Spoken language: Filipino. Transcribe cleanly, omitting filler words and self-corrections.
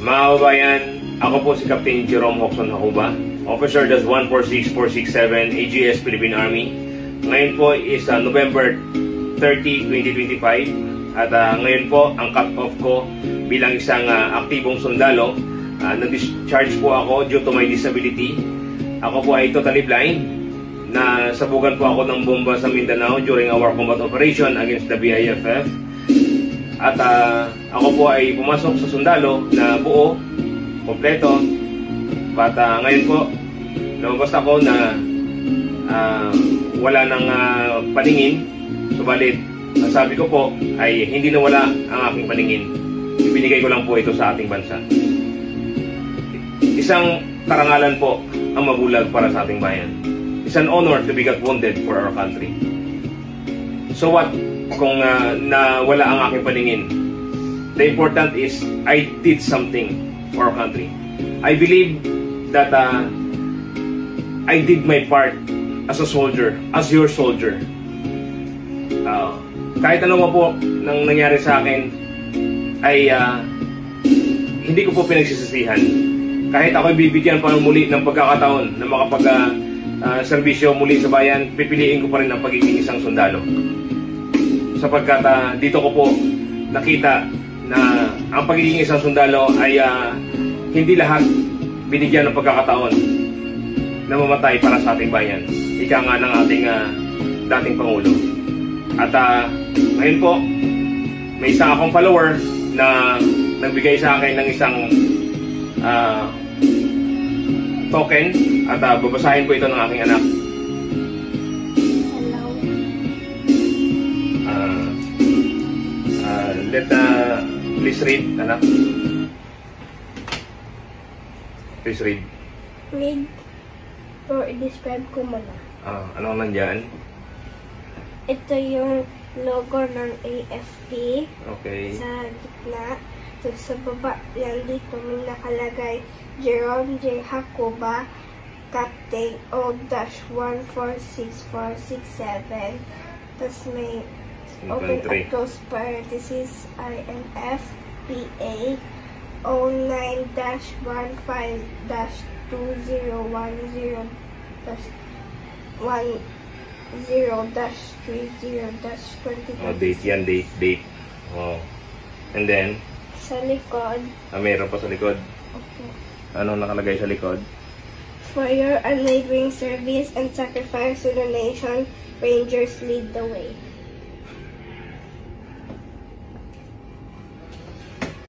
Mga kababayan, ako po si Captain Jerome Hoxon Hakuba, Officer Das 146467 AGS Philippine Army. Ngayon po is November 30, 2025 at ngayon po ang cut-off ko bilang isang aktibong sundalo. Na-discharge po ako due to my disability. Ako po ay totally blind. Nasabugan po ako ng bomba sa Mindanao during our combat operation against the BIFF. At ako po ay pumasok sa sundalo na buo, kompleto. But ngayon po, lumabas ako na wala nang paningin. Subalit, ang sabi ko po ay hindi nawala ang aking paningin. Ibinigay ko lang po ito sa ating bansa. Isang karangalan po ang mabulag para sa ating bayan. It's an honor to be got wounded for our country. So what kung nawala ang aking paningin? The important is I did something for our country. I believe that I did my part as a soldier, as your soldier. Kahit ano po nang nangyari sa akin ay hindi ko po pinagsisisihan. Kahit ako bibigyan pa muli ng pagkakataon na makapag-serbisyo muli sa bayan, pipiliin ko pa rin ang pagiging isang sundalo. Sapagkat dito ko po nakita na ang pagiging isang sundalo ay hindi lahat binigyan ng pagkakataon na mamatay para sa ating bayan. Ika nga ng ating dating Pangulo. At ngayon po, may isang akong follower na nagbigay sa akin ng isang token at babasahin po ito ng aking anak. Please read, anak. Please read. Read or describe ko muna. Ano nandyan? Ito yung logo ng AFP. Okay. Sa gitna. Tapos sa baba yan dito may nakalagay Jerome J. Hakuba, Captain O-146467. Tapos may open and close parenthesis INF PA 09-15-10-30-20. Date yan, date. And then sa likod. Meron pa sa likod. Okay. Ano nakalagay sa likod? For your unwavering service and sacrifice to the nation, Rangers lead the way.